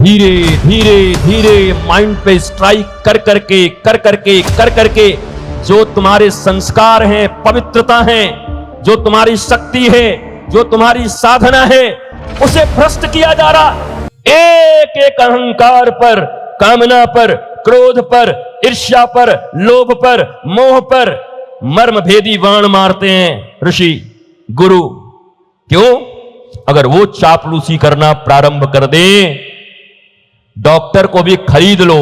धीरे धीरे धीरे माइंड पे स्ट्राइक कर करके जो तुम्हारे संस्कार हैं, पवित्रता है, जो तुम्हारी शक्ति है, जो तुम्हारी साधना है, उसे भ्रष्ट किया जा रहा। एक एक अहंकार पर, कामना पर, क्रोध पर, ईर्ष्या पर, लोभ पर, मोह पर मर्म भेदी बाण मारते हैं ऋषि गुरु। क्यों? अगर वो चापलूसी करना प्रारंभ कर दें, डॉक्टर को भी खरीद लो।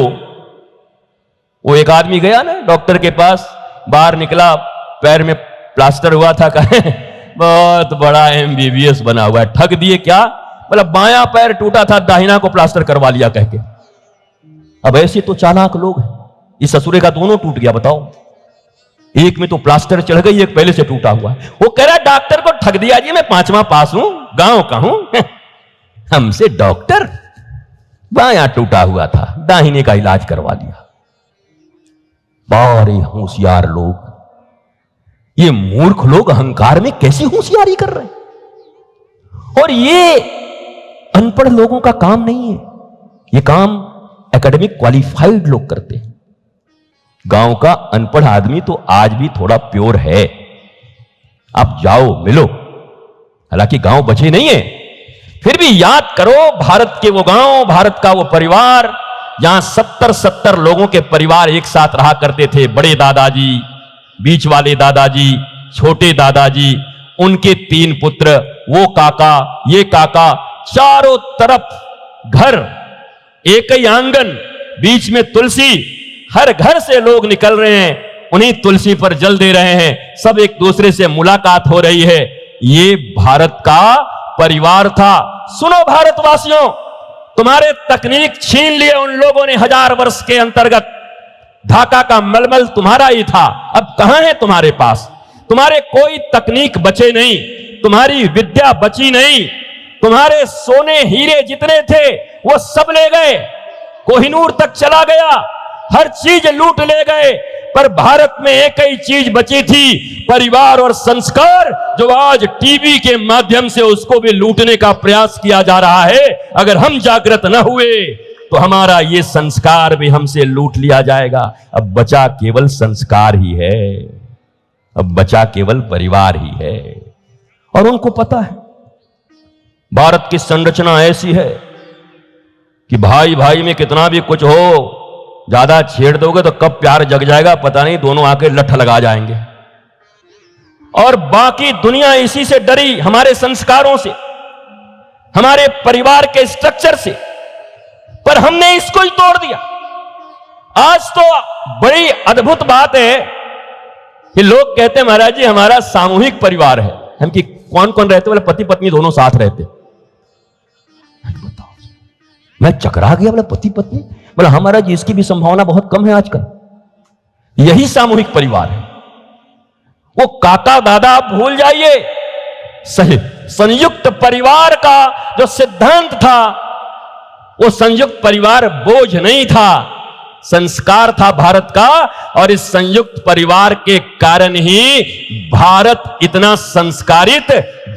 वो एक आदमी गया ना डॉक्टर के पास, बाहर निकला, पैर में प्लास्टर हुआ था, कहे बहुत बड़ा एमबीबीएस बना हुआ है। ठग दिए क्या? मतलब बायां पैर टूटा था, दाहिना को प्लास्टर करवा लिया कह के। अब ऐसे तो चालाक लोग हैं। इस ससुरे का दोनों टूट गया, बताओ। एक में तो प्लास्टर चढ़ गई, एक पहले से टूटा हुआ है। वो कह रहा है डॉक्टर को ठग दिया जी, मैं 5वां पास हूं, गांव का हूं। हमसे डॉक्टर, बायां टूटा हुआ था, दाहिने का इलाज करवा लिया। बड़े होशियार लोग, ये मूर्ख लोग अहंकार में कैसी होशियारी कर रहे हैं। और ये अनपढ़ लोगों का काम नहीं है, ये काम एकेडमिक क्वालिफाइड लोग करते हैं। गांव का अनपढ़ आदमी तो आज भी थोड़ा प्योर है, आप जाओ मिलो। हालांकि गांव बचे नहीं है, फिर भी याद करो भारत के वो गांव, भारत का वो परिवार जहां 70 लोगों के परिवार एक साथ रहा करते थे। बड़े दादाजी, बीच वाले दादाजी, छोटे दादाजी, उनके 3 पुत्र, वो काका, ये काका, चारों तरफ घर, एक ही आंगन, बीच में तुलसी, हर घर से लोग निकल रहे हैं, उन्हीं तुलसी पर जल दे रहे हैं, सब एक दूसरे से मुलाकात हो रही है। ये भारत का परिवार था। सुनो भारतवासियों, तुम्हारे तकनीक छीन लिए उन लोगों ने 1000 वर्ष के अंतर्गत। ढाका का मलमल तुम्हारा ही था, अब कहां है तुम्हारे पास? तुम्हारे कोई तकनीक बचे नहीं, तुम्हारी विद्या बची नहीं, तुम्हारे सोने हीरे जितने थे वो सब ले गए, कोहिनूर तक चला गया, हर चीज लूट ले गए। पर भारत में एक ही चीज बची थी, परिवार और संस्कार, जो आज टीवी के माध्यम से उसको भी लूटने का प्रयास किया जा रहा है। अगर हम जागृत न हुए तो हमारा ये संस्कार भी हमसे लूट लिया जाएगा। अब बचा केवल संस्कार ही है, अब बचा केवल परिवार ही है। और उनको पता है भारत की संरचना ऐसी है कि भाई भाई में कितना भी कुछ हो, ज्यादा छेड़ दोगे तो कब प्यार जग जाएगा पता नहीं, दोनों आके लठ लगा जाएंगे। और बाकी दुनिया इसी से डरी, हमारे संस्कारों से, हमारे परिवार के स्ट्रक्चर से। पर हमने इसको ही तोड़ दिया। आज तो बड़ी अद्भुत बात है कि लोग कहते हैं महाराज जी हमारा सामूहिक परिवार है। हम कि कौन कौन रहते? बोले पति पत्नी दोनों साथ रहते। मैं चकरा गया, बोला पति पत्नी? बोला हमारा जी इसकी भी संभावना बहुत कम है आजकल। यही सामूहिक परिवार है। वो काका दादा आप भूल जाइए, सही संयुक्त परिवार का जो सिद्धांत था, वो संयुक्त परिवार बोझ नहीं था, संस्कार था भारत का। और इस संयुक्त परिवार के कारण ही भारत इतना संस्कारित,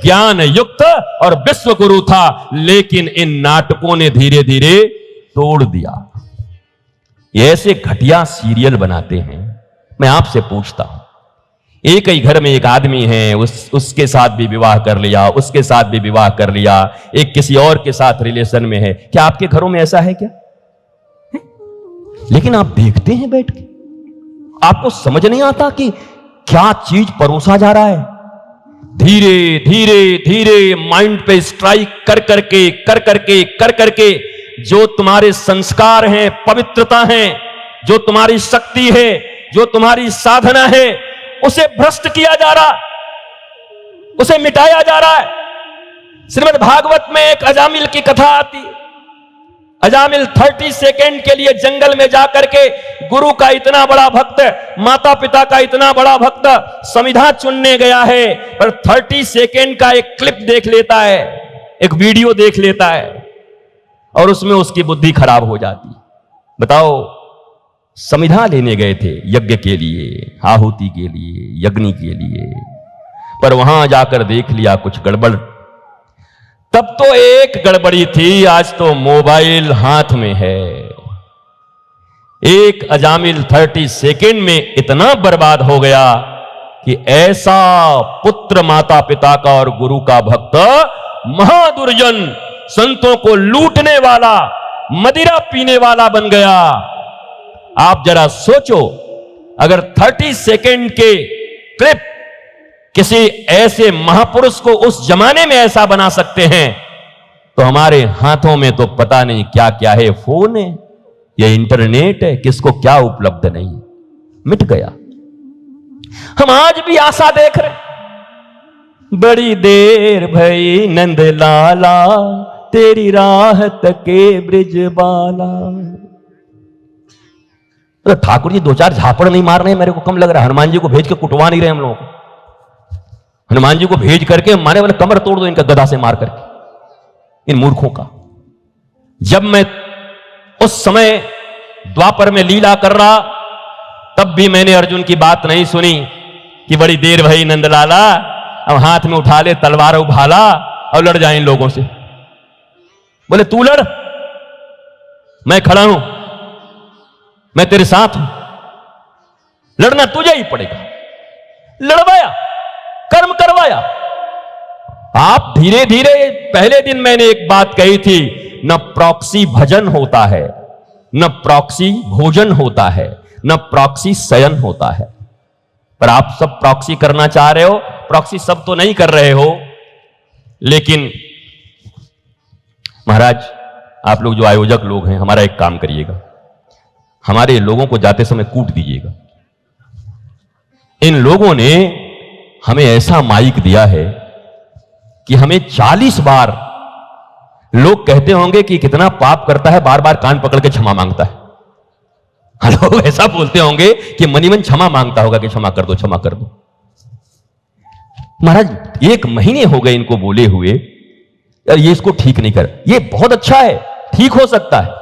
ज्ञान युक्त और विश्व गुरु था। लेकिन इन नाटकों ने धीरे धीरे तोड़ दिया। ये ऐसे घटिया सीरियल बनाते हैं। मैं आपसे पूछता हूं, एक ही घर में एक आदमी है, उसके साथ भी विवाह कर लिया, उसके साथ भी विवाह कर लिया, एक किसी और के साथ रिलेशन में है। क्या आपके घरों में ऐसा है क्या? लेकिन आप देखते हैं बैठ के, आपको समझ नहीं आता कि क्या चीज परोसा जा रहा है। धीरे धीरे धीरे माइंड पे स्ट्राइक कर करके जो तुम्हारे संस्कार हैं, पवित्रता है, जो तुम्हारी शक्ति है, जो तुम्हारी साधना है, उसे भ्रष्ट किया जा रहा, उसे मिटाया जा रहा है। श्रीमद् भागवत में एक अजामिल की कथा आती है। अजामिल 30 सेकेंड के लिए जंगल में जाकर के गुरु का इतना बड़ा भक्त, माता पिता का इतना बड़ा भक्त संविधा चुनने गया है, पर 30 सेकेंड का एक क्लिप देख लेता है, एक वीडियो देख लेता है, और उसमें उसकी बुद्धि खराब हो जाती। बताओ, संविधा लेने गए थे यज्ञ के लिए, आहुति के लिए, यज्ञ के लिए, पर वहां जाकर देख लिया कुछ गड़बड़। तब तो एक गड़बड़ी थी, आज तो मोबाइल हाथ में है। एक अजामिल 30 सेकेंड में इतना बर्बाद हो गया कि ऐसा पुत्र माता पिता का और गुरु का भक्त, महादुर्जन, संतों को लूटने वाला, मदिरा पीने वाला बन गया। आप जरा सोचो, अगर 30 सेकेंड के क्लिप किसी ऐसे महापुरुष को उस जमाने में ऐसा बना सकते हैं, तो हमारे हाथों में तो पता नहीं क्या क्या है। फोन है, ये इंटरनेट है, किसको क्या उपलब्ध नहीं है, मिट गया। हम आज भी आशा देख रहे। बड़ी देर भई नंद लाला, तेरी राह तके ब्रिज बाला। तो ठाकुर जी 2-4 झापड़ नहीं मार रहे, मेरे को कम लग रहा है। हनुमान जी को भेज के कुटवा नहीं रहे हम लोगों को। हनुमान जी को भेज करके मारे वाले कमर तोड़ दो इनका गदा से मार करके, इन मूर्खों का। जब मैं उस समय द्वापर में लीला कर रहा, तब भी मैंने अर्जुन की बात नहीं सुनी कि बड़ी देर भई नंदलाला, अब हाथ में उठा ले तलवार उभाला और लड़ जाए इन लोगों से। बोले तू लड़, मैं खड़ा हूं, मैं तेरे साथ हूं, लड़ना तुझे ही पड़ेगा। लड़वाया, कर्म करवाया। आप धीरे धीरे, पहले दिन मैंने एक बात कही थी, न प्रॉक्सी भजन होता है, न प्रॉक्सी भोजन होता है, न प्रॉक्सी शयन होता है। पर आप सब प्रॉक्सी करना चाह रहे हो। प्रॉक्सी सब तो नहीं कर रहे हो, लेकिन महाराज आप लोग जो आयोजक लोग हैं, हमारा एक काम करिएगा, हमारे लोगों को जाते समय कूट दीजिएगा। इन लोगों ने हमें ऐसा माइक दिया है कि हमें 40 बार लोग कहते होंगे कि कितना पाप करता है, बार बार कान पकड़ के क्षमा मांगता है। लोग ऐसा बोलते होंगे कि मनी मन क्षमा मांगता होगा कि क्षमा कर दो, क्षमा कर दो। महाराज 1 महीने हो गए इनको बोले हुए, यार ये इसको ठीक नहीं कर। ये बहुत अच्छा है, ठीक हो सकता है,